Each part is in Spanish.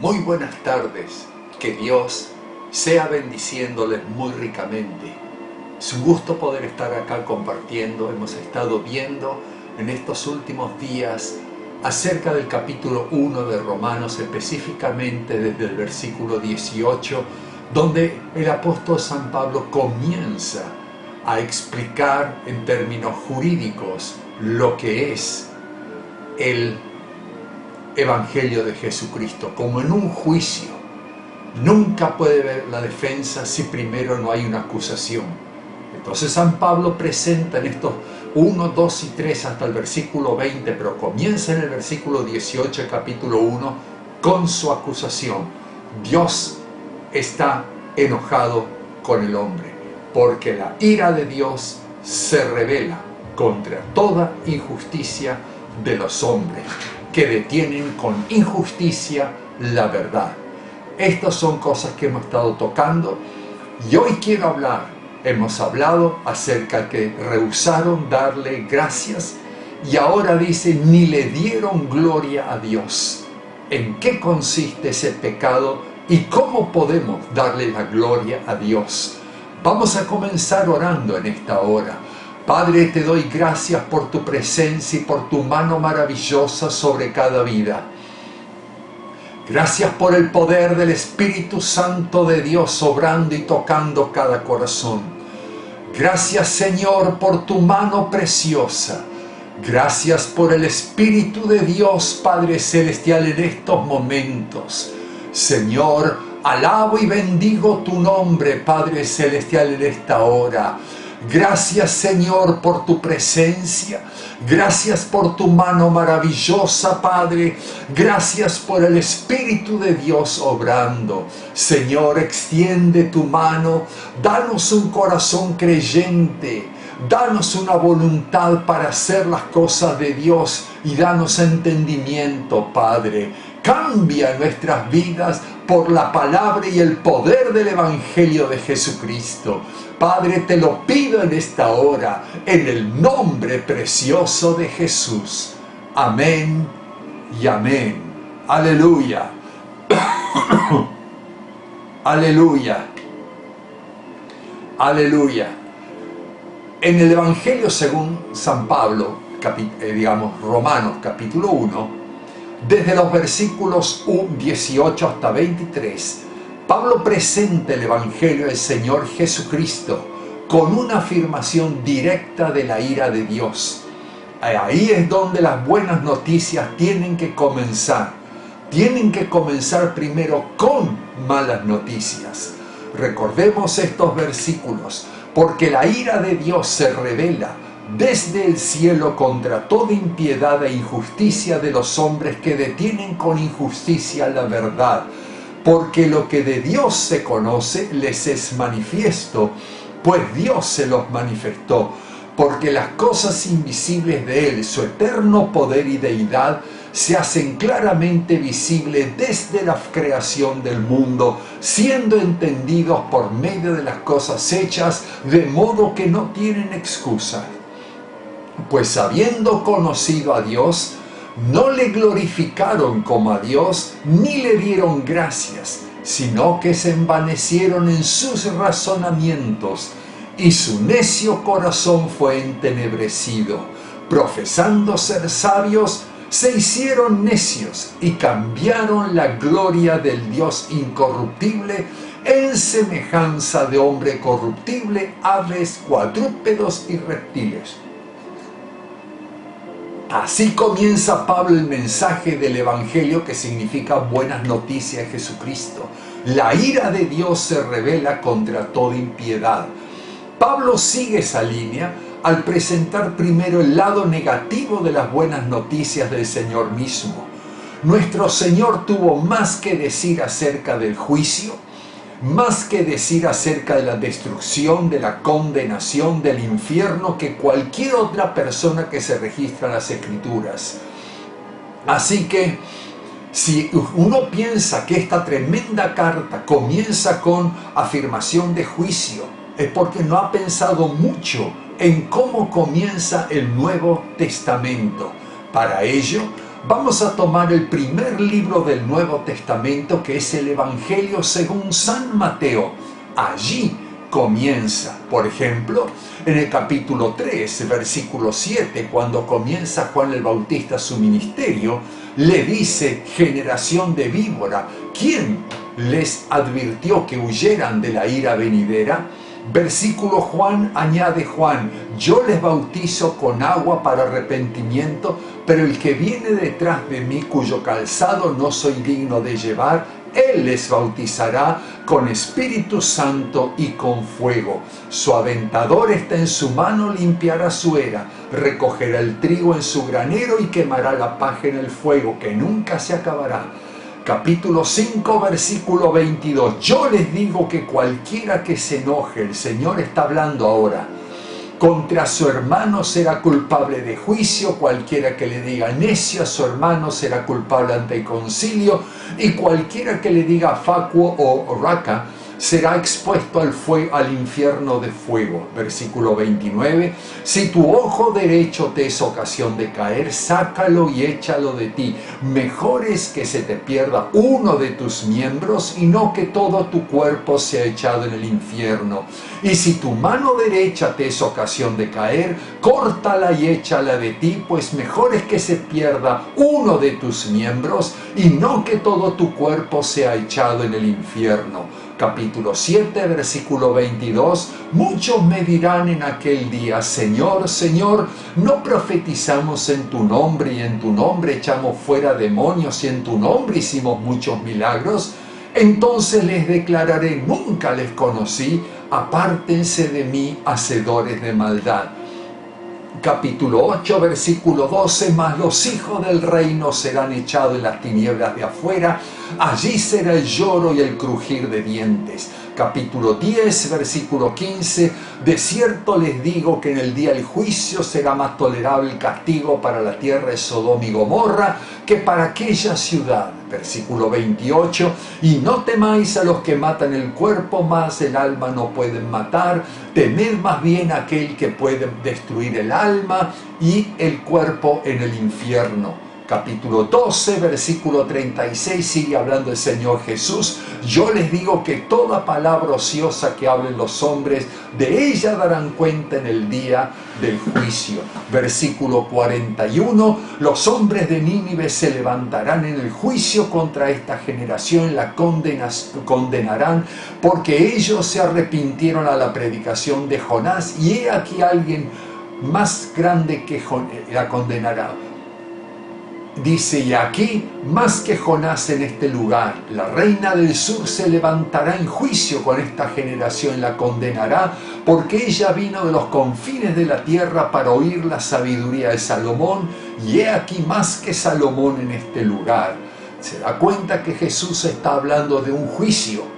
Muy buenas tardes, que Dios sea bendiciéndoles muy ricamente. Es un gusto poder estar acá compartiendo. Hemos estado viendo en estos últimos días acerca del capítulo 1 de Romanos, específicamente desde el versículo 18, donde el apóstol San Pablo comienza a explicar en términos jurídicos lo que es el Evangelio de Jesucristo, como en un juicio. Nunca puede haber la defensa si primero no hay una acusación. Entonces San Pablo presenta en estos 1, 2 y 3 hasta el versículo 20, pero comienza en el versículo 18, capítulo 1, con su acusación. Dios está enojado con el hombre, porque la ira de Dios se revela contra toda injusticia de los hombres, que detienen con injusticia la verdad. Estas son cosas que hemos estado tocando y hoy quiero hablar. Hemos hablado acerca que rehusaron darle gracias y ahora dice, ni le dieron gloria a Dios. ¿En qué consiste ese pecado y cómo podemos darle la gloria a Dios? Vamos a comenzar orando en esta hora. Padre, te doy gracias por tu presencia y por tu mano maravillosa sobre cada vida. Gracias por el poder del Espíritu Santo de Dios obrando y tocando cada corazón. Gracias, Señor, por tu mano preciosa. Gracias por el Espíritu de Dios, Padre Celestial, en estos momentos. Señor, alabo y bendigo tu nombre, Padre Celestial, en esta hora. Gracias, Señor, por tu presencia. Gracias por tu mano maravillosa, Padre. Gracias por el Espíritu de Dios obrando. Señor, extiende tu mano. Danos un corazón creyente. Danos una voluntad para hacer las cosas de Dios y danos entendimiento, Padre. Cambia nuestras vidas por la palabra y el poder del Evangelio de Jesucristo. Padre, te lo pido en esta hora, en el nombre precioso de Jesús. Amén y amén. Aleluya. Aleluya. Aleluya. En el Evangelio según San Pablo, Romanos capítulo 1, desde los versículos 18 hasta 23, Pablo presenta el Evangelio del Señor Jesucristo con una afirmación directa de la ira de Dios. Ahí es donde las buenas noticias tienen que comenzar. Tienen que comenzar primero con malas noticias. Recordemos estos versículos, porque la ira de Dios se revela desde el cielo contra toda impiedad e injusticia de los hombres que detienen con injusticia la verdad. Porque lo que de Dios se conoce les es manifiesto, pues Dios se los manifestó. Porque las cosas invisibles de Él, su eterno poder y deidad, se hacen claramente visibles desde la creación del mundo, siendo entendidos por medio de las cosas hechas, de modo que no tienen excusa. Pues habiendo conocido a Dios, no le glorificaron como a Dios, ni le dieron gracias, sino que se envanecieron en sus razonamientos, y su necio corazón fue entenebrecido. Profesando ser sabios, se hicieron necios, y cambiaron la gloria del Dios incorruptible en semejanza de hombre corruptible, aves, cuadrúpedos y reptiles. Así comienza Pablo el mensaje del Evangelio, que significa buenas noticias de Jesucristo. La ira de Dios se revela contra toda impiedad. Pablo sigue esa línea al presentar primero el lado negativo de las buenas noticias del Señor mismo. Nuestro Señor tuvo más que decir acerca del juicio, más que decir acerca de la destrucción, de la condenación, del infierno, que cualquier otra persona que se registra en las Escrituras. Así que, si uno piensa que esta tremenda carta comienza con afirmación de juicio, es porque no ha pensado mucho en cómo comienza el Nuevo Testamento. Para ello, Vamos a tomar el primer libro del Nuevo Testamento, que es el Evangelio según San Mateo. Allí comienza, por ejemplo, en el capítulo 3, versículo 7, cuando comienza Juan el Bautista su ministerio, le dice: generación de víbora, ¿quién les advirtió que huyeran de la ira venidera? Versículo Juan, añade Juan: yo les bautizo con agua para arrepentimiento, pero el que viene detrás de mí, cuyo calzado no soy digno de llevar, él les bautizará con Espíritu Santo y con fuego. Su aventador está en su mano, limpiará su era, recogerá el trigo en su granero y quemará la paja en el fuego, que nunca se acabará. Capítulo 5, versículo 22. Yo les digo que cualquiera que se enoje, el Señor está hablando ahora, contra su hermano será culpable de juicio. Cualquiera que le diga necio a su hermano será culpable ante el concilio, y cualquiera que le diga facuo o raca será expuesto al infierno de fuego. Versículo 29. Si tu ojo derecho te es ocasión de caer, sácalo y échalo de ti. Mejor es que se te pierda uno de tus miembros y no que todo tu cuerpo sea echado en el infierno. Y si tu mano derecha te es ocasión de caer, córtala y échala de ti, pues mejor es que se pierda uno de tus miembros y no que todo tu cuerpo sea echado en el infierno. Capítulo 7, versículo 22. Muchos me dirán en aquel día: Señor, Señor, ¿no profetizamos en tu nombre, y en tu nombre echamos fuera demonios, y en tu nombre hicimos muchos milagros? Entonces les declararé: nunca les conocí, apártense de mí, hacedores de maldad. Capítulo 8, versículo 12. Mas los hijos del reino serán echados en las tinieblas de afuera, allí será el lloro y el crujir de dientes. Capítulo 10, versículo 15. De cierto les digo que en el día del juicio será más tolerable el castigo para la tierra de Sodoma y Gomorra que para aquella ciudad. Versículo 28. Y no temáis a los que matan el cuerpo, mas el alma no pueden matar. Temed más bien a aquel que puede destruir el alma y el cuerpo en el infierno. Capítulo 12, versículo 36, sigue hablando el Señor Jesús: yo les digo que toda palabra ociosa que hablen los hombres, de ella darán cuenta en el día del juicio. Versículo 41, los hombres de Nínive se levantarán en el juicio contra esta generación, la condenarán, porque ellos se arrepintieron a la predicación de Jonás, y he aquí alguien más grande que Jonás la condenará. Dice: y aquí más que Jonás en este lugar, la reina del sur se levantará en juicio con esta generación, la condenará, porque ella vino de los confines de la tierra para oír la sabiduría de Salomón, y he aquí más que Salomón en este lugar. Se da cuenta que Jesús está hablando de un juicio.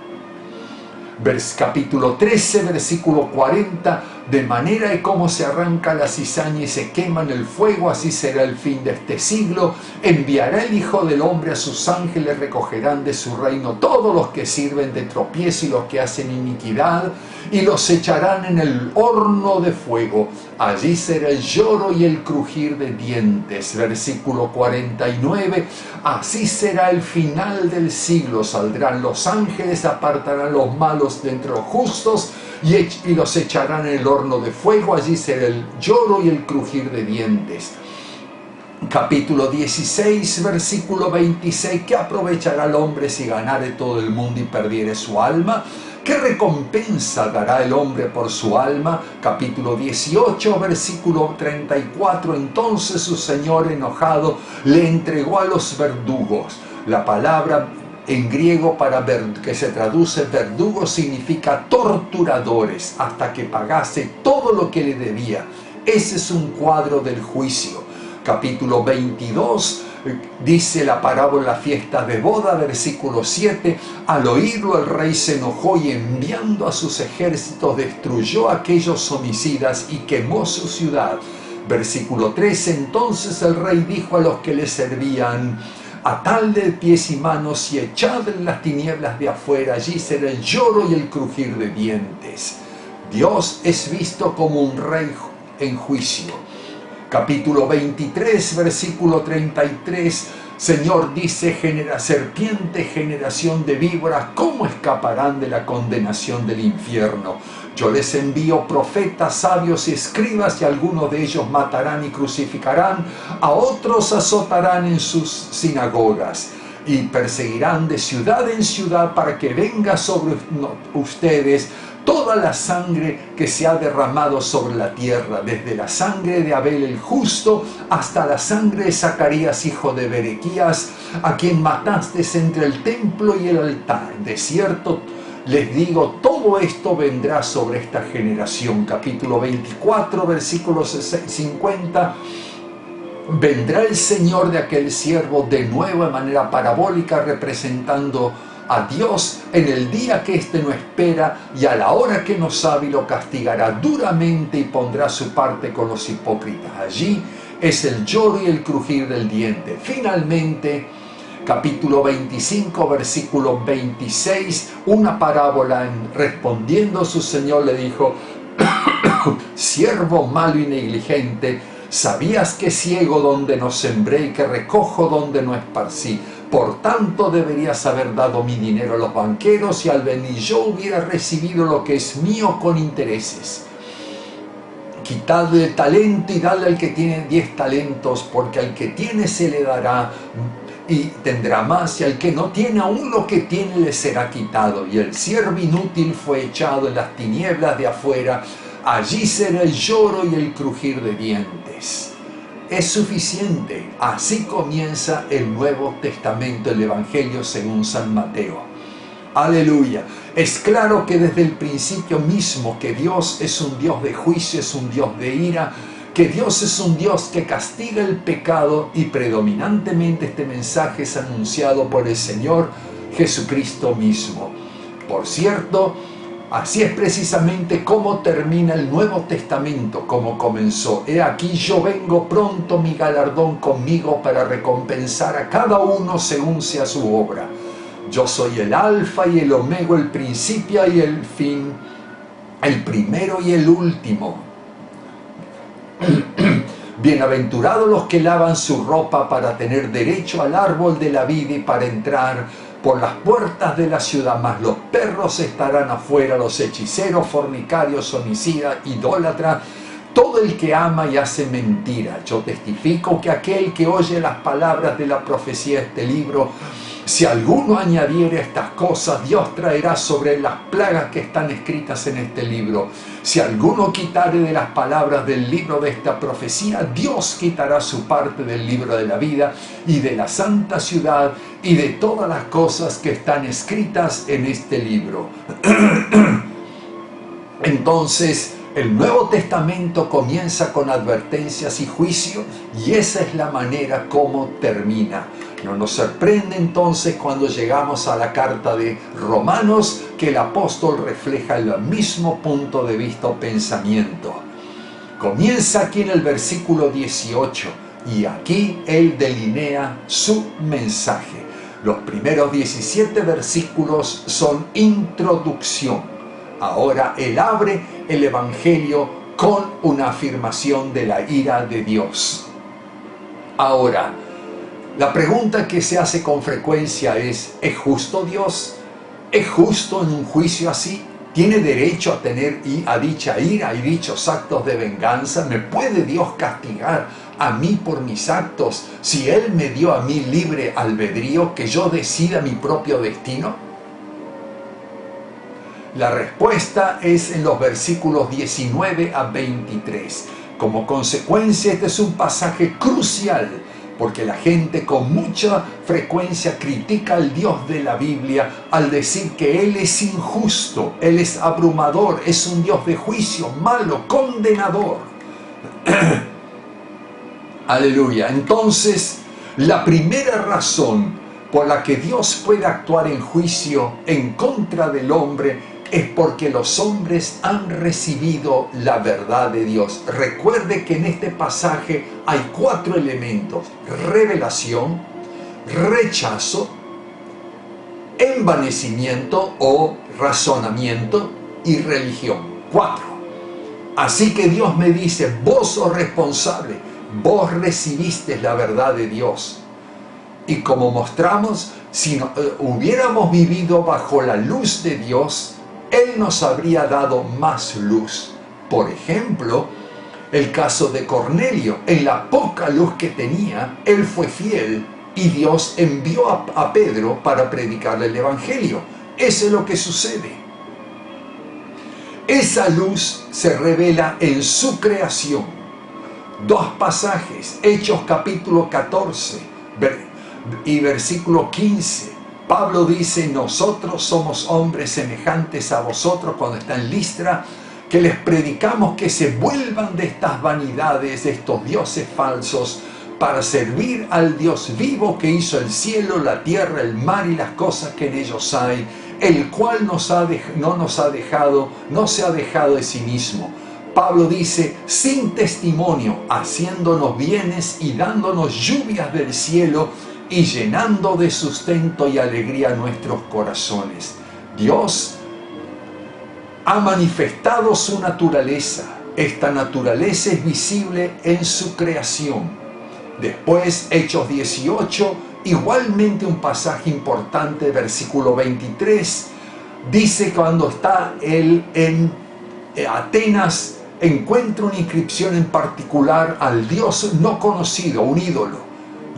Capítulo 13, versículo 40. De manera que como se arranca la cizaña y se quema en el fuego, así será el fin de este siglo. Enviará el Hijo del Hombre a sus ángeles, recogerán de su reino todos los que sirven de tropiezo y los que hacen iniquidad, y los echarán en el horno de fuego. Allí será el lloro y el crujir de dientes. Versículo 49. Así será el final del siglo. Saldrán los ángeles, apartarán los malos de entre los justos, y los echarán en el horno de fuego. Allí será el lloro y el crujir de dientes. Capítulo 16, versículo 26. ¿Qué aprovechará el hombre si ganare todo el mundo y perdiere su alma? ¿Qué recompensa dará el hombre por su alma? Capítulo 18, versículo 34. Entonces su señor, enojado, le entregó a los verdugos. La palabra en griego que se traduce verdugo significa torturadores, hasta que pagase todo lo que le debía. Ese es un cuadro del juicio. Capítulo 22 dice la parábola fiesta de boda, versículo 7. Al oírlo el rey se enojó y enviando a sus ejércitos destruyó a aquellos homicidas y quemó su ciudad. Versículo 13. Entonces el rey dijo a los que le servían: atadle de pies y manos y echadle en las tinieblas de afuera, allí será el lloro y el crujir de dientes. Dios es visto como un rey en juicio. Capítulo 23, versículo 33. Señor dice: serpiente, generación de víboras, ¿cómo escaparán de la condenación del infierno? Yo les envío profetas, sabios y escribas, y algunos de ellos matarán y crucificarán, a otros azotarán en sus sinagogas, y perseguirán de ciudad en ciudad para que venga sobre ustedes toda la sangre que se ha derramado sobre la tierra, desde la sangre de Abel el justo hasta la sangre de Zacarías, hijo de Berequías, a quien mataste entre el templo y el altar. De cierto les digo, todo esto vendrá sobre esta generación. Capítulo 24, versículo 50. Vendrá el Señor de aquel siervo de nuevo de manera parabólica, representando a Dios en el día que éste no espera y a la hora que no sabe, y lo castigará duramente y pondrá su parte con los hipócritas. Allí es el lloro y el crujir del diente. Finalmente, capítulo 25, versículo 26, una parábola. Respondiendo su Señor le dijo: siervo malo y negligente, ¿sabías que ciego donde no sembré y que recojo donde no esparcí? Por tanto deberías haber dado mi dinero a los banqueros, y al venir yo hubiera recibido lo que es mío con intereses. Quitadle el talento y dadle al que tiene 10 talentos, porque al que tiene se le dará y tendrá más, y al que no tiene, aún lo que tiene le será quitado. Y el siervo inútil fue echado en las tinieblas de afuera, allí será el lloro y el crujir de dientes. Es suficiente. Así comienza el Nuevo Testamento, el Evangelio según San Mateo. Aleluya. Es claro que desde el principio mismo que Dios es un Dios de juicio, es un Dios de ira, que Dios es un Dios que castiga el pecado, y predominantemente este mensaje es anunciado por el Señor Jesucristo mismo. Por cierto, así es precisamente como termina el Nuevo Testamento, como comenzó. He aquí yo vengo pronto, mi galardón conmigo para recompensar a cada uno según sea su obra. Yo soy el Alfa y el Omega, el principio y el fin, el primero y el último. Bienaventurados los que lavan su ropa para tener derecho al árbol de la vida y para entrar por las puertas de la ciudad, mas los perros estarán afuera, los hechiceros, fornicarios, homicidas, idólatras, todo el que ama y hace mentira. Yo testifico que aquel que oye las palabras de la profecía de este libro, si alguno añadiere estas cosas, Dios traerá sobre él las plagas que están escritas en este libro. Si alguno quitare de las palabras del libro de esta profecía, Dios quitará su parte del libro de la vida y de la santa ciudad y de todas las cosas que están escritas en este libro. Entonces, el Nuevo Testamento comienza con advertencias y juicio, y esa es la manera como termina. No nos sorprende entonces cuando llegamos a la carta de Romanos que el apóstol refleja el mismo punto de vista o pensamiento. Comienza aquí en el versículo 18, y aquí él delinea su mensaje. Los primeros 17 versículos son introducción. Ahora él abre el Evangelio con una afirmación de la ira de Dios. Ahora, la pregunta que se hace con frecuencia es justo Dios? ¿Es justo en un juicio así? ¿Tiene derecho a tener a dicha ira y dichos actos de venganza? ¿Me puede Dios castigar a mí por mis actos si Él me dio a mí libre albedrío, que yo decida mi propio destino? La respuesta es en los versículos 19 a 23. Como consecuencia, este es un pasaje crucial, porque la gente con mucha frecuencia critica al Dios de la Biblia al decir que Él es injusto, Él es abrumador, es un Dios de juicio, malo, condenador. Aleluya. Entonces, la primera razón por la que Dios puede actuar en juicio en contra del hombre es porque los hombres han recibido la verdad de Dios. Recuerde que en este pasaje hay 4 elementos: revelación, rechazo, envanecimiento o razonamiento y religión. 4. Así que Dios me dice: vos sos responsable. Vos recibiste la verdad de Dios. Y como mostramos, si hubiéramos vivido bajo la luz de Dios, Él nos habría dado más luz. Por ejemplo, el caso de Cornelio. En la poca luz que tenía, él fue fiel y Dios envió a Pedro para predicarle el Evangelio. Eso es lo que sucede. Esa luz se revela en su creación. Dos pasajes, Hechos capítulo 14 y versículo 15. Pablo dice: nosotros somos hombres semejantes a vosotros, cuando está en Listra, que les predicamos que se vuelvan de estas vanidades, de estos dioses falsos, para servir al Dios vivo que hizo el cielo, la tierra, el mar y las cosas que en ellos hay, el cual no se ha dejado de sí mismo. Pablo dice: sin testimonio, haciéndonos bienes y dándonos lluvias del cielo y llenando de sustento y alegría nuestros corazones. Dios ha manifestado su naturaleza. Esta naturaleza es visible en su creación. Después, Hechos 18, igualmente un pasaje importante, versículo 23, dice: cuando está él en Atenas, encuentra una inscripción en particular al Dios no conocido, un ídolo.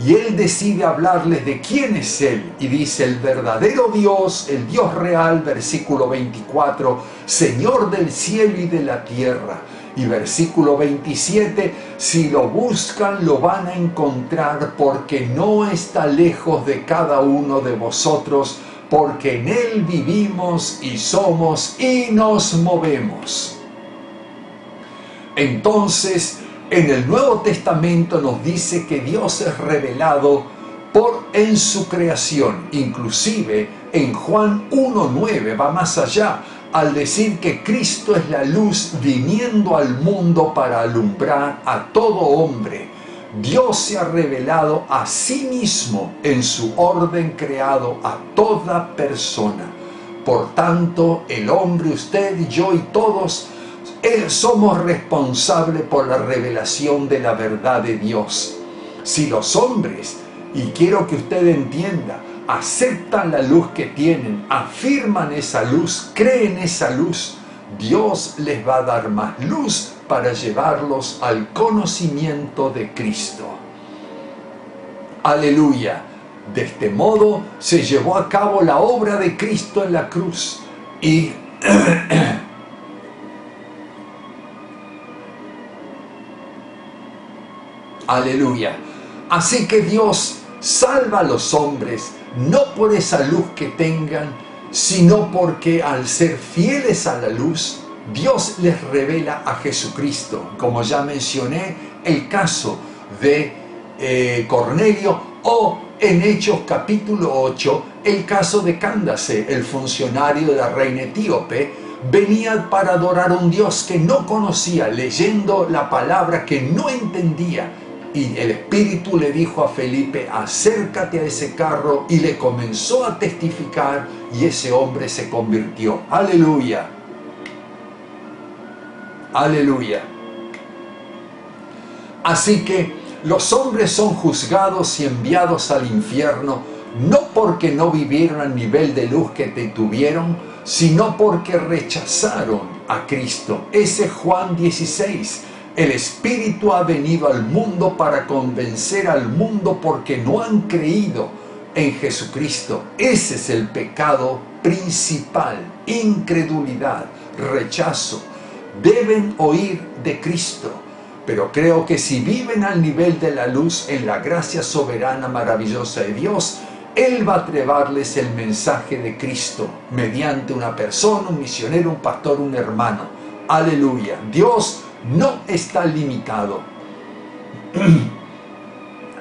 Y él decide hablarles de quién es él. Y dice: el verdadero Dios, el Dios real, versículo 24, Señor del cielo y de la tierra. Y versículo 27, si lo buscan lo van a encontrar, porque no está lejos de cada uno de vosotros, porque en él vivimos y somos y nos movemos. Entonces, en el Nuevo Testamento nos dice que Dios es revelado en su creación. Inclusive en Juan 1:9 va más allá al decir que Cristo es la luz viniendo al mundo para alumbrar a todo hombre. Dios se ha revelado a sí mismo en su orden creado a toda persona. Por tanto, el hombre, usted y yo y todos, somos responsables por la revelación de la verdad de Dios. Si los hombres, y quiero que usted entienda, aceptan la luz que tienen, afirman esa luz, creen esa luz, Dios les va a dar más luz para llevarlos al conocimiento de Cristo. Aleluya. De este modo se llevó a cabo la obra de Cristo en la cruz y aleluya. Así que Dios salva a los hombres, no por esa luz que tengan, sino porque al ser fieles a la luz, Dios les revela a Jesucristo. Como ya mencioné, el caso de Cornelio, o en Hechos capítulo 8, el caso de Cándace, el funcionario de la reina etíope, venía para adorar a un Dios que no conocía, leyendo la palabra que no entendía. Y el Espíritu le dijo a Felipe: acércate a ese carro, y le comenzó a testificar, y ese hombre se convirtió. Aleluya. Aleluya. Así que los hombres son juzgados y enviados al infierno, no porque no vivieron al nivel de luz que tuvieron, sino porque rechazaron a Cristo. Ese es Juan 16. El Espíritu ha venido al mundo para convencer al mundo porque no han creído en Jesucristo. Ese es el pecado principal: incredulidad, rechazo. Deben oír de Cristo, pero creo que si viven al nivel de la luz, en la gracia soberana, maravillosa de Dios, Él va a llevarles el mensaje de Cristo mediante una persona, un misionero, un pastor, un hermano. Aleluya. Dios no está limitado.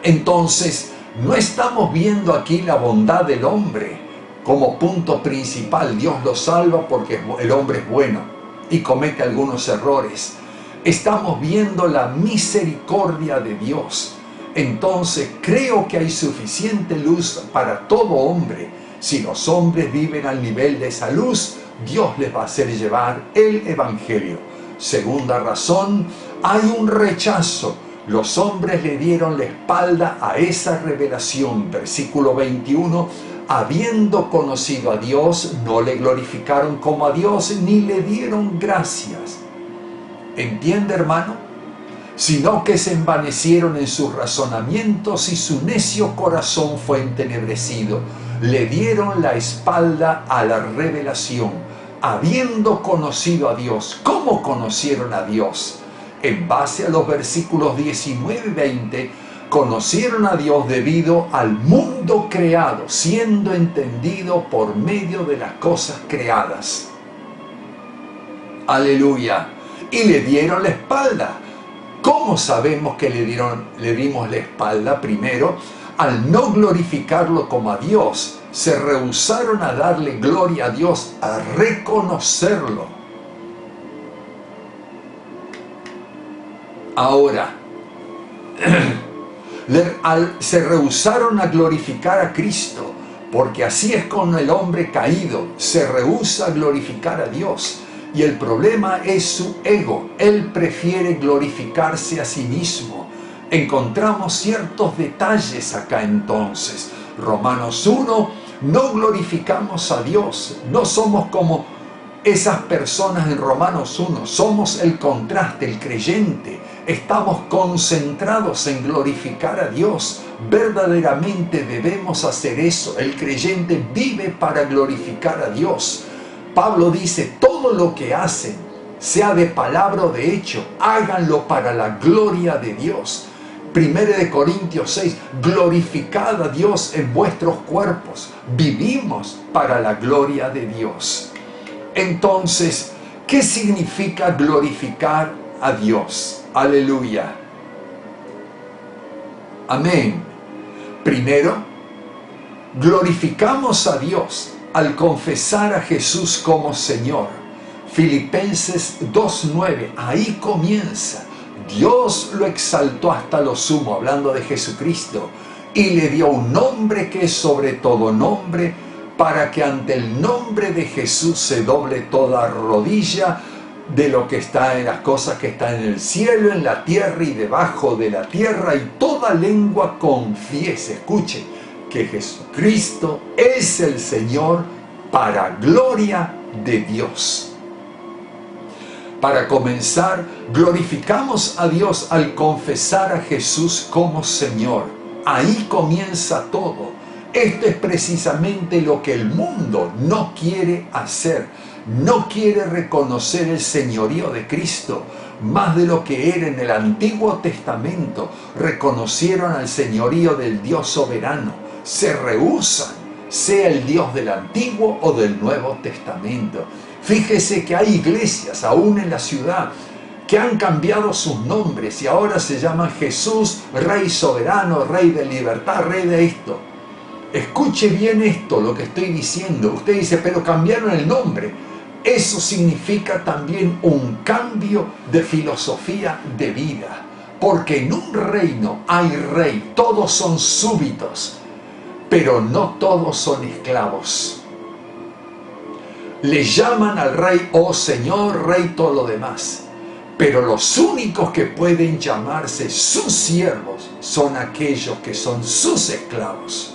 Entonces, no estamos viendo aquí la bondad del hombre como punto principal. Dios lo salva porque el hombre es bueno y comete algunos errores. Estamos viendo la misericordia de Dios. Entonces, creo que hay suficiente luz para todo hombre. Si los hombres viven al nivel de esa luz, Dios les va a hacer llevar el Evangelio. Segunda razón, hay un rechazo. Los hombres le dieron la espalda a esa revelación. Versículo 21, habiendo conocido a Dios, no le glorificaron como a Dios, ni le dieron gracias. ¿Entiende, hermano? Sino que se envanecieron en sus razonamientos y su necio corazón fue entenebrecido. Le dieron la espalda a la revelación, habiendo conocido a Dios. ¿Cómo conocieron a Dios? En base a los versículos 19 y 20, conocieron a Dios debido al mundo creado, siendo entendido por medio de las cosas creadas. Aleluya. Y le dieron la espalda. ¿Cómo sabemos que le dimos la espalda? Primero, al no glorificarlo como a Dios, se rehusaron a darle gloria a Dios, a reconocerlo. Ahora, se rehusaron a glorificar a Cristo, porque así es con el hombre caído, se rehúsa a glorificar a Dios. Y el problema es su ego. Él prefiere glorificarse a sí mismo. Encontramos ciertos detalles acá entonces. Romanos 1, no glorificamos a Dios. No somos como esas personas en Romanos 1. Somos el contraste, el creyente. Estamos concentrados en glorificar a Dios. Verdaderamente debemos hacer eso. El creyente vive para glorificar a Dios. Pablo dice, todo lo que hacen, sea de palabra o de hecho, háganlo para la gloria de Dios. 1 Corintios 6, glorificad a Dios en vuestros cuerpos. Vivimos para la gloria de Dios. Entonces, ¿qué significa glorificar a Dios? Aleluya. Amén. Primero, glorificamos a Dios al confesar a Jesús como Señor. Filipenses 2:9, ahí comienza. Dios lo exaltó hasta lo sumo, hablando de Jesucristo, y le dio un nombre que es sobre todo nombre, para que ante el nombre de Jesús se doble toda rodilla de lo que está en las cosas que están en el cielo, en la tierra y debajo de la tierra, y toda lengua confiese, escuche, que Jesucristo es el Señor, para gloria de Dios. Para comenzar, glorificamos a Dios al confesar a Jesús como Señor. Ahí comienza todo. Esto es precisamente lo que el mundo no quiere hacer. No quiere reconocer el señorío de Cristo, más de lo que era en el Antiguo Testamento. Reconocieron al señorío del Dios soberano. Se rehúsan, sea el Dios del Antiguo o del Nuevo Testamento. Fíjese que hay iglesias, aún en la ciudad, que han cambiado sus nombres y ahora se llaman Jesús, Rey Soberano, Rey de Libertad, Rey de esto. Escuche bien esto, lo que estoy diciendo. Usted dice, pero cambiaron el nombre. Eso significa también un cambio de filosofía de vida. Porque en un reino hay rey, todos son súbditos, pero no todos son esclavos. Le llaman al rey, oh Señor, rey, todo lo demás. Pero los únicos que pueden llamarse sus siervos son aquellos que son sus esclavos.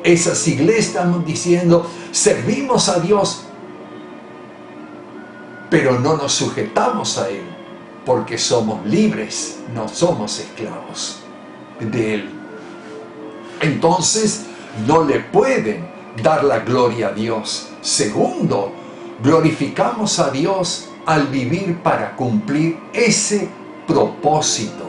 Esas iglesias están diciendo, servimos a Dios, pero no nos sujetamos a Él, porque somos libres, no somos esclavos de Él. Entonces, no le pueden dar la gloria a Dios. Segundo, glorificamos a Dios al vivir para cumplir ese propósito.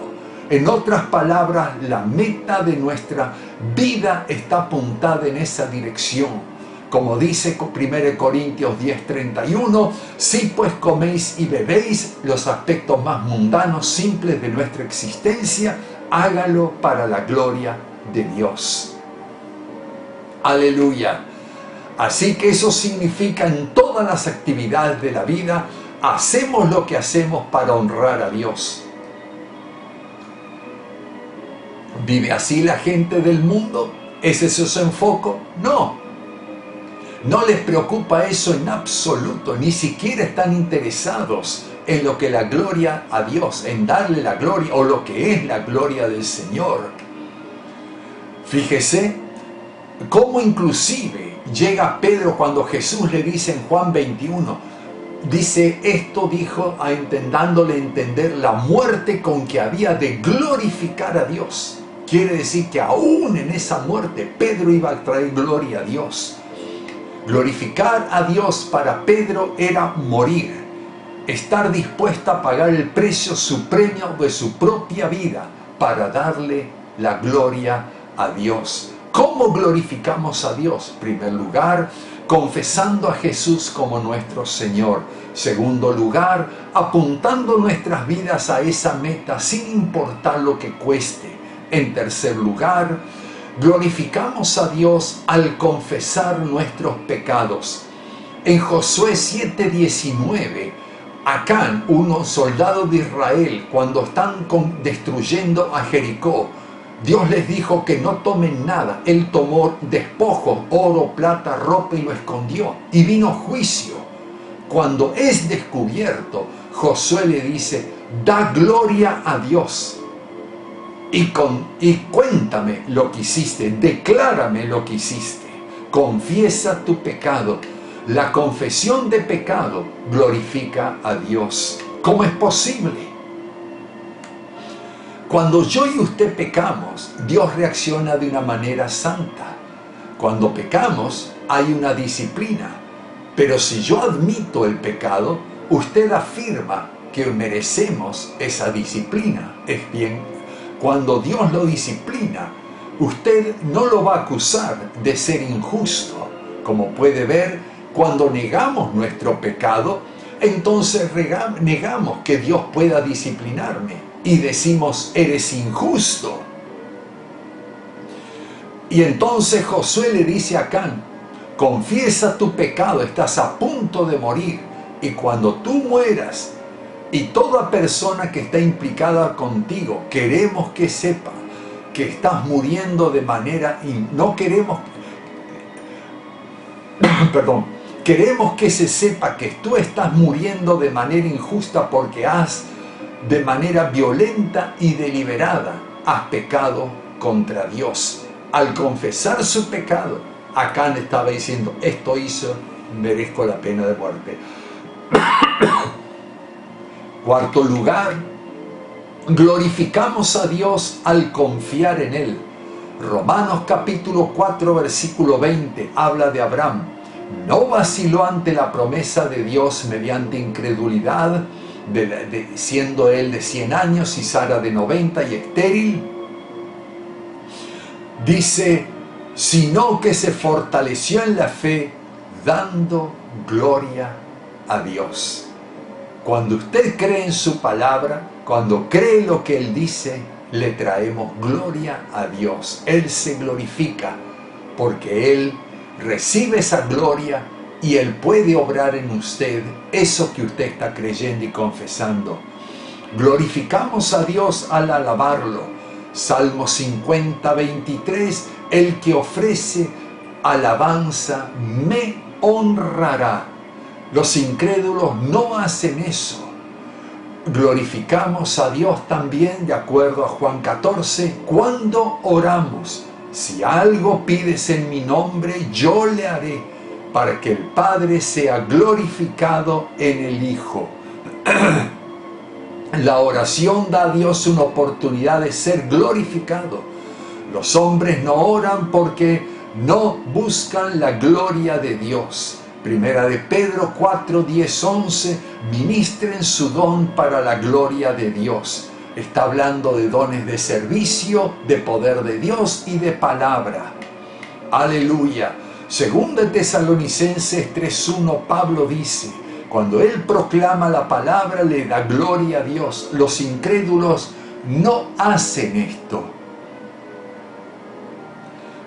En otras palabras, la meta de nuestra vida está apuntada en esa dirección. Como dice 1 Corintios 10:31, si pues coméis y bebéis los aspectos más mundanos, simples de nuestra existencia, hágalo para la gloria de Dios. Aleluya. Así que eso significa en todas las actividades de la vida, hacemos lo que hacemos para honrar a Dios. ¿Vive así la gente del mundo? ¿Es ese su enfoque? No. No les preocupa eso en absoluto. Ni siquiera están interesados en lo que la gloria a Dios, en darle la gloria o lo que es la gloria del Señor. Fíjese cómo inclusive llega Pedro cuando Jesús le dice en Juan 21, dice, esto dijo dándole a entender la muerte con que había de glorificar a Dios. Quiere decir que aún en esa muerte Pedro iba a traer gloria a Dios. Glorificar a Dios para Pedro era morir, estar dispuesto a pagar el precio supremo de su propia vida para darle la gloria a Dios. ¿Cómo glorificamos a Dios? En primer lugar, confesando a Jesús como nuestro Señor. Segundo lugar, apuntando nuestras vidas a esa meta sin importar lo que cueste. En tercer lugar, glorificamos a Dios al confesar nuestros pecados. En Josué 7:19, Acán, unos soldados de Israel, cuando están destruyendo a Jericó, Dios les dijo que no tomen nada. Él tomó despojos, oro, plata, ropa y lo escondió. Y vino juicio. Cuando es descubierto, Josué le dice, da gloria a Dios. Y cuéntame lo que hiciste, declárame lo que hiciste. Confiesa tu pecado. La confesión de pecado glorifica a Dios. ¿Cómo es posible? Cuando yo y usted pecamos, Dios reacciona de una manera santa. Cuando pecamos, hay una disciplina. Pero si yo admito el pecado, usted afirma que merecemos esa disciplina. Es bien, cuando Dios lo disciplina, usted no lo va a acusar de ser injusto. Como puede ver, cuando negamos nuestro pecado, entonces negamos que Dios pueda disciplinarme. Y decimos, eres injusto. Y entonces Josué le dice a Acán, confiesa tu pecado, estás a punto de morir. Y cuando tú mueras, y toda persona que está implicada contigo, queremos que sepa que estás muriendo de manera... No queremos... Queremos que se sepa que tú estás muriendo de manera injusta porque de manera violenta y deliberada, has pecado contra Dios. Al confesar su pecado, Acán estaba diciendo, esto hizo, merezco la pena de muerte. Cuarto lugar, glorificamos a Dios al confiar en Él. Romanos capítulo 4, versículo 20, habla de Abraham. No vaciló ante la promesa de Dios mediante incredulidad, siendo él de 100 años y Sara de 90 y estéril. Dice, sino que se fortaleció en la fe, dando gloria a Dios. Cuando usted cree en su palabra, cuando cree lo que Él dice, le traemos gloria a Dios. Él se glorifica porque Él recibe esa gloria y Él puede obrar en usted eso que usted está creyendo y confesando. Glorificamos a Dios al alabarlo. Salmo 50, 23, el que ofrece alabanza me honrará. Los incrédulos no hacen eso. Glorificamos a Dios también, de acuerdo a Juan 14, cuando oramos. Si algo pides en mi nombre, yo le haré, para que el Padre sea glorificado en el Hijo. La oración da a Dios una oportunidad de ser glorificado. Los hombres no oran porque no buscan la gloria de Dios. Primera de Pedro 4, 10, 11, ministren su don para la gloria de Dios. Está hablando de dones de servicio, de poder de Dios y de palabra. Aleluya. Segunda de Tesalonicenses 3:1, Pablo dice, cuando él proclama la palabra le da gloria a Dios. Los incrédulos no hacen esto.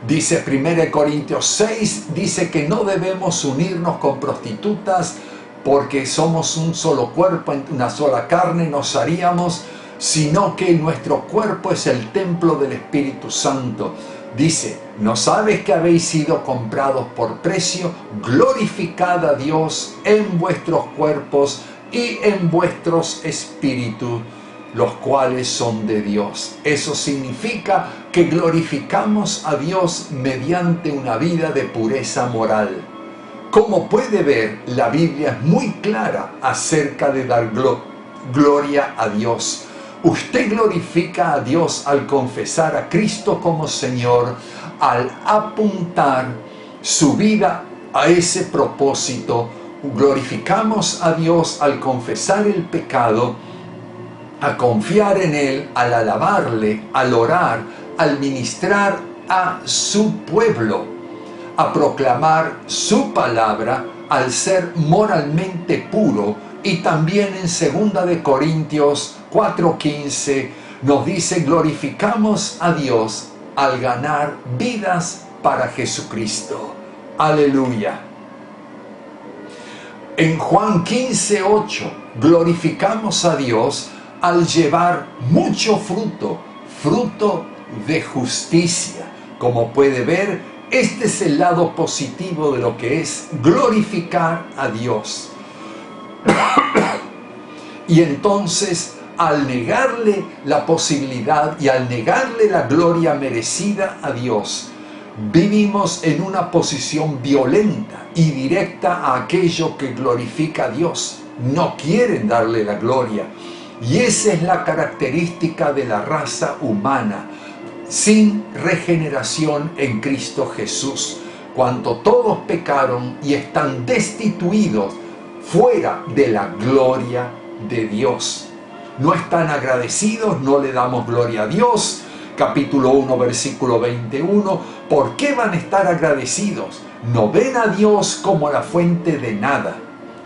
Dice 1 Corintios 6, dice que no debemos unirnos con prostitutas porque somos un solo cuerpo, una sola carne nos haríamos, sino que nuestro cuerpo es el templo del Espíritu Santo. Dice, ¿no sabes que habéis sido comprados por precio? Glorificad a Dios en vuestros cuerpos y en vuestros espíritus, los cuales son de Dios. Eso significa que glorificamos a Dios mediante una vida de pureza moral. Como puede ver, la Biblia es muy clara acerca de dar gloria a Dios. Usted glorifica a Dios al confesar a Cristo como Señor, al apuntar su vida a ese propósito. Glorificamos a Dios al confesar el pecado, a confiar en Él, al alabarle, al orar, al ministrar a su pueblo, a proclamar su palabra, al ser moralmente puro. Y también en 2 de Corintios 4:15 nos dice: glorificamos a Dios al ganar vidas para Jesucristo. Aleluya. En Juan 15:8 glorificamos a Dios al llevar mucho fruto, fruto de justicia. Como puede ver, este es el lado positivo de lo que es glorificar a Dios. Y entonces, al negarle la posibilidad y al negarle la gloria merecida a Dios, vivimos en una posición violenta y directa a aquello que glorifica a Dios. No quieren darle la gloria. Y esa es la característica de la raza humana, sin regeneración en Cristo Jesús. Cuando todos pecaron y están destituidos fuera de la gloria de Dios. No están agradecidos, no le damos gloria a Dios. Capítulo 1, versículo 21. ¿Por qué van a estar agradecidos? No ven a Dios como la fuente de nada.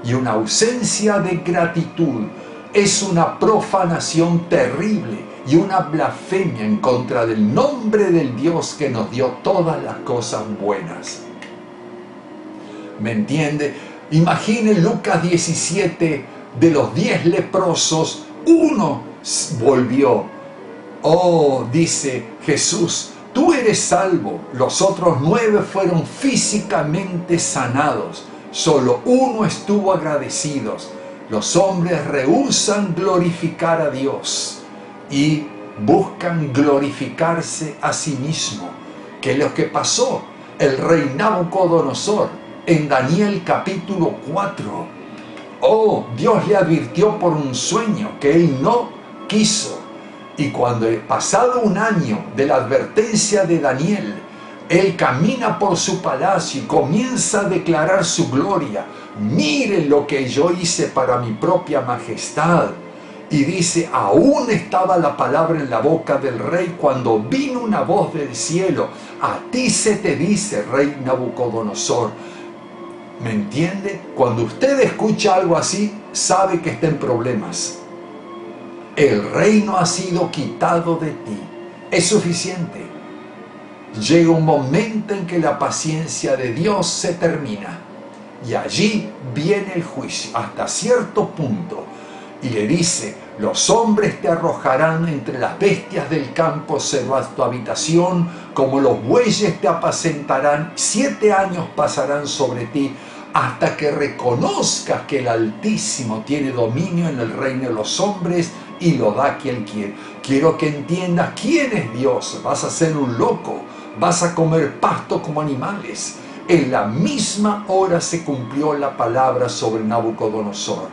Y una ausencia de gratitud es una profanación terrible y una blasfemia en contra del nombre del Dios que nos dio todas las cosas buenas. ¿Me entiende? Imagine Lucas 17, de los 10 leprosos, uno volvió. Oh, dice Jesús, tú eres salvo. Los otros 9 fueron físicamente sanados. Solo uno estuvo agradecido. Los hombres rehúsan glorificar a Dios y buscan glorificarse a sí mismo. ¿Qué es lo que pasó? El rey Nabucodonosor, en Daniel capítulo 4. Oh, Dios le advirtió por un sueño que él no quiso. Y cuando pasado un año de la advertencia de Daniel, él camina por su palacio y comienza a declarar su gloria. Miren lo que yo hice para mi propia majestad. Y dice, aún estaba la palabra en la boca del rey cuando vino una voz del cielo. A ti se te dice, rey Nabucodonosor. ¿Me entiende? Cuando usted escucha algo así, sabe que está en problemas. El reino ha sido quitado de ti. Es suficiente. Llega un momento en que la paciencia de Dios se termina. Y allí viene el juicio, hasta cierto punto. Y le dice, los hombres te arrojarán entre las bestias del campo cerca de tu habitación, como los bueyes te apacentarán, 7 años pasarán sobre ti, hasta que reconozcas que el Altísimo tiene dominio en el reino de los hombres y lo da a quien quiere. Quiero que entiendas quién es Dios. Vas a ser un loco, vas a comer pasto como animales. En la misma hora se cumplió la palabra sobre Nabucodonosor.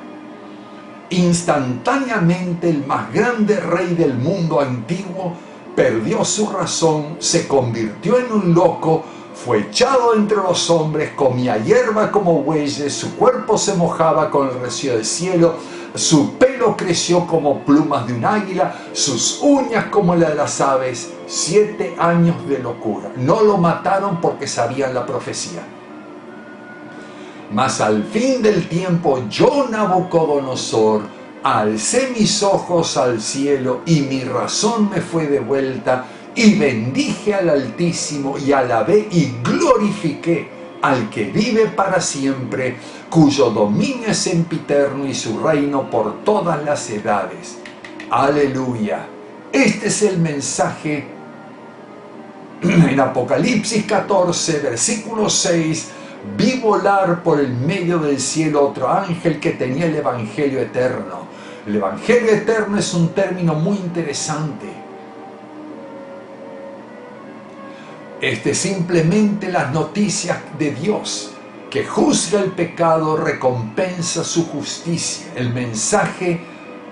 Instantáneamente el más grande rey del mundo antiguo perdió su razón, se convirtió en un loco, fue echado entre los hombres, comía hierba como bueyes, su cuerpo se mojaba con el rocío del cielo, su pelo creció como plumas de un águila, sus uñas como la de las aves. 7 años de locura. No lo mataron porque sabían la profecía. Mas al fin del tiempo, yo, Nabucodonosor, alcé mis ojos al cielo y mi razón me fue devuelta y bendije al Altísimo y alabé y glorifiqué al que vive para siempre, cuyo dominio es sempiterno y su reino por todas las edades. Aleluya. Este es el mensaje en Apocalipsis 14, versículo 6. Vi volar por el medio del cielo otro ángel que tenía el Evangelio eterno. El Evangelio eterno es un término muy interesante. Simplemente las noticias de Dios, que juzga el pecado, recompensa su justicia, el mensaje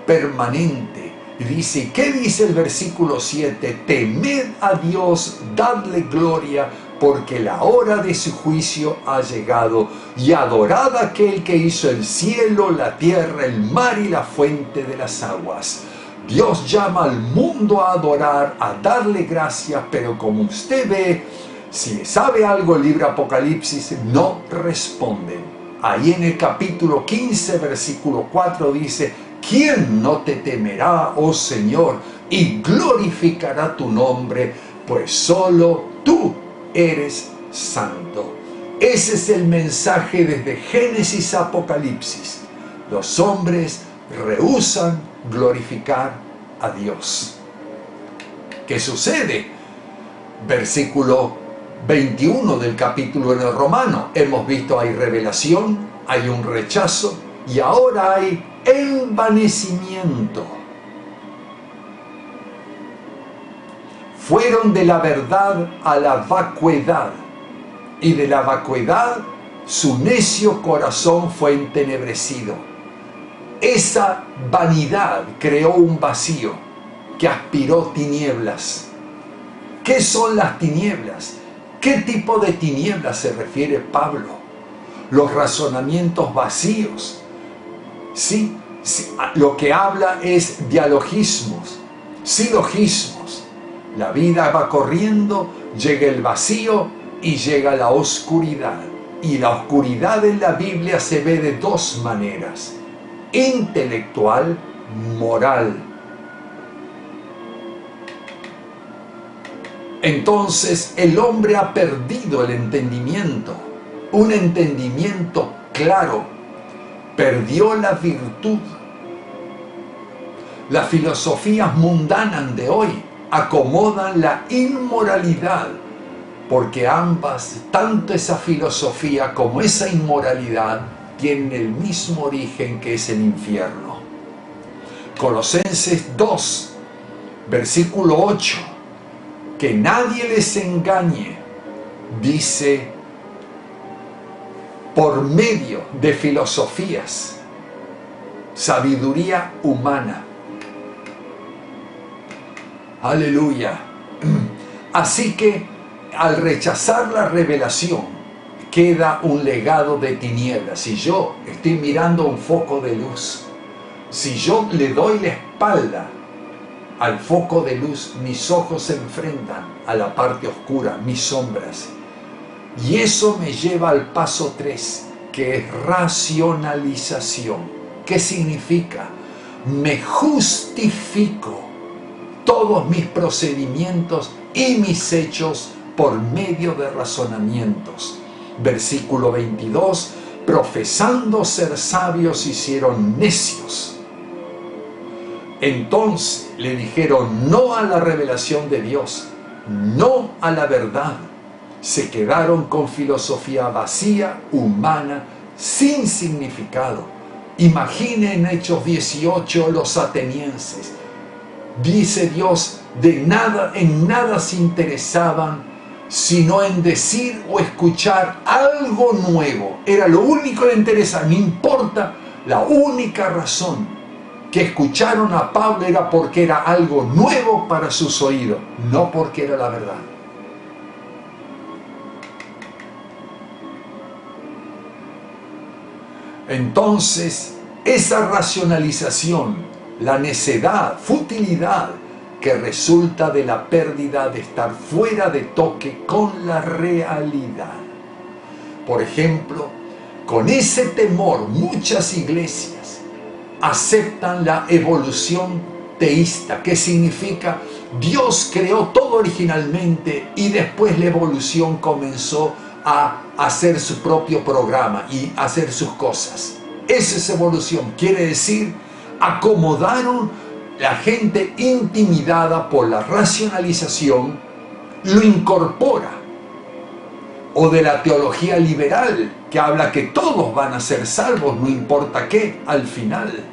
permanente. Y dice, ¿qué dice el versículo 7? Temed a Dios, dadle gloria, porque la hora de su juicio ha llegado, y adorad a aquel que hizo el cielo, la tierra, el mar y la fuente de las aguas. Dios llama al mundo a adorar, a darle gracias, pero como usted ve, si sabe algo el libro Apocalipsis, no responden. Ahí en el capítulo 15, versículo 4 dice, ¿quién no te temerá, oh Señor, y glorificará tu nombre? Pues solo tú eres santo. Ese es el mensaje desde Génesis a Apocalipsis. Los hombres rehúsan glorificar a Dios. ¿Qué sucede? Versículo 21 del capítulo en el Romano. Hemos visto, hay revelación, hay un rechazo y ahora hay envanecimiento. Fueron de la verdad a la vacuidad, y de la vacuidad su necio corazón fue entenebrecido. Esa vanidad creó un vacío que aspiró tinieblas. ¿Qué son las tinieblas? ¿Qué tipo de tinieblas se refiere Pablo? Los razonamientos vacíos. Sí, lo que habla es dialogismos, silogismos. La vida va corriendo, llega el vacío y llega la oscuridad. Y la oscuridad en la Biblia se ve de dos maneras: intelectual, moral. Entonces el hombre ha perdido el entendimiento, un entendimiento claro, perdió la virtud. Las filosofías mundanas de hoy acomodan la inmoralidad, porque ambas, tanto esa filosofía como esa inmoralidad, tienen el mismo origen, que es el infierno. Colosenses 2, versículo 8, que nadie les engañe, dice, por medio de filosofías, sabiduría humana. Aleluya. Así que al rechazar la revelación queda un legado de tinieblas. Si yo estoy mirando un foco de luz, si yo le doy la espalda al foco de luz, mis ojos se enfrentan a la parte oscura, mis sombras. Y eso me lleva al paso 3, que es racionalización. ¿Qué significa? Me justifico todos mis procedimientos y mis hechos por medio de razonamientos. Versículo 22, profesando ser sabios, hicieron necios. Entonces le dijeron no a la revelación de Dios, no a la verdad. Se quedaron con filosofía vacía, humana, sin significado. Imaginen Hechos 18 los atenienses. Dice Dios, en nada se interesaban, sino en decir o escuchar algo nuevo. Era lo único que les interesa, no importa. La única razón que escucharon a Pablo era porque era algo nuevo para sus oídos, no porque era la verdad. Entonces, esa racionalización, la necedad, futilidad, que resulta de la pérdida de estar fuera de toque con la realidad. Por ejemplo, con ese temor, muchas iglesias aceptan la evolución teísta, que significa Dios creó todo originalmente y después la evolución comenzó a hacer su propio programa y hacer sus cosas. Esa es evolución, quiere decir, acomodaron la gente intimidada por la racionalización, lo incorpora o de la teología liberal, que habla que todos van a ser salvos, no importa qué, al final.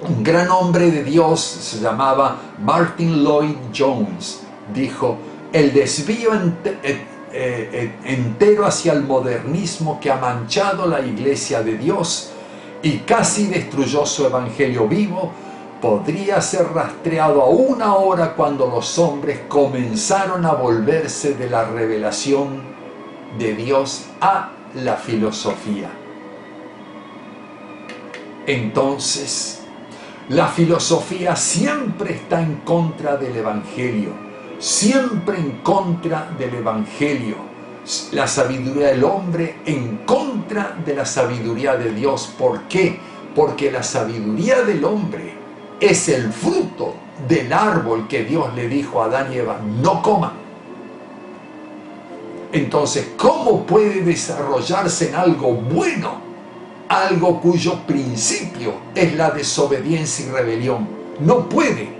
Un gran hombre de Dios se llamaba Martin Lloyd Jones, dijo: el desvío entero hacia el modernismo que ha manchado la iglesia de Dios y casi destruyó su evangelio vivo, podría ser rastreado aún ahora cuando los hombres comenzaron a volverse de la revelación de Dios a la filosofía. Entonces, la filosofía siempre está en contra del evangelio, siempre en contra del evangelio. La sabiduría del hombre en contra de la sabiduría de Dios. ¿Por qué? Porque la sabiduría del hombre es el fruto del árbol que Dios le dijo a Adán y Eva: no coman. Entonces, ¿cómo puede desarrollarse en algo bueno algo cuyo principio es la desobediencia y rebelión? No puede.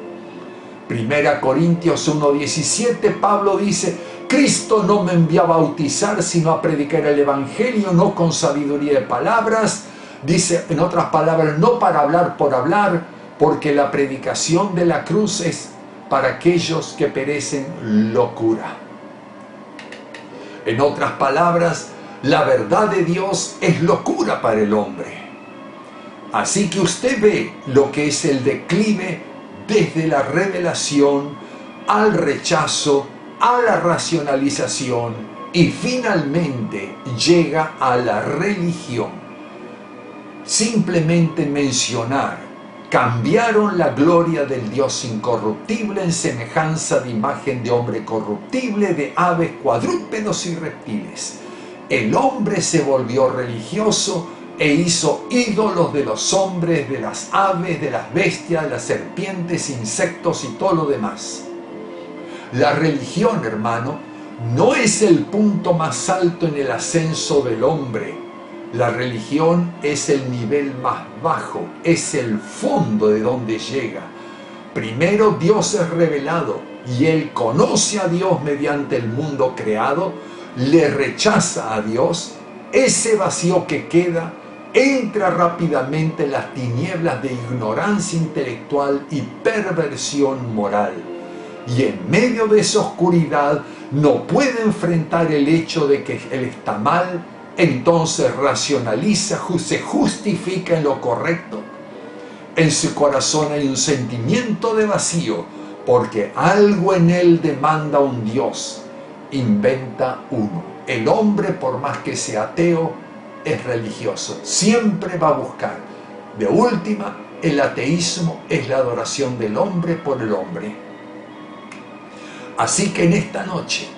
1 Corintios 1:17, Pablo dice: Cristo no me envió a bautizar, sino a predicar el evangelio, no con sabiduría de palabras. Dice, en otras palabras, no para hablar por hablar, porque la predicación de la cruz es para aquellos que perecen locura. En otras palabras, la verdad de Dios es locura para el hombre. Así que usted ve lo que es el declive desde la revelación al rechazo, a la racionalización y finalmente llega a la religión. Simplemente mencionar: cambiaron la gloria del Dios incorruptible en semejanza de imagen de hombre corruptible, de aves, cuadrúpedos y reptiles. El hombre se volvió religioso e hizo ídolos de los hombres, de las aves, de las bestias, de las serpientes, insectos y todo lo demás. La religión, hermano, no es el punto más alto en el ascenso del hombre. La religión es el nivel más bajo, es el fondo de donde llega. Primero Dios es revelado y él conoce a Dios mediante el mundo creado, le rechaza a Dios, ese vacío que queda entra rápidamente en las tinieblas de ignorancia intelectual y perversión moral. Y en medio de esa oscuridad no puede enfrentar el hecho de que él está mal. Entonces racionaliza, se justifica en lo correcto. En su corazón hay un sentimiento de vacío, porque algo en él demanda un Dios. Inventa uno. El hombre, por más que sea ateo, es religioso. Siempre va a buscar. De última, el ateísmo es la adoración del hombre por el hombre. Así que en esta noche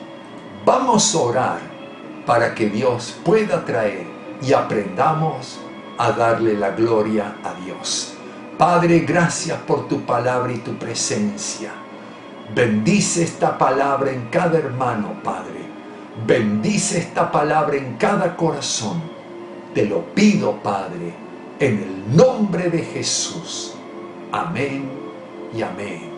vamos a orar para que Dios pueda traer y aprendamos a darle la gloria a Dios. Padre, gracias por tu palabra y tu presencia. Bendice esta palabra en cada hermano, Padre. Bendice esta palabra en cada corazón. Te lo pido, Padre, en el nombre de Jesús. Amén y amén.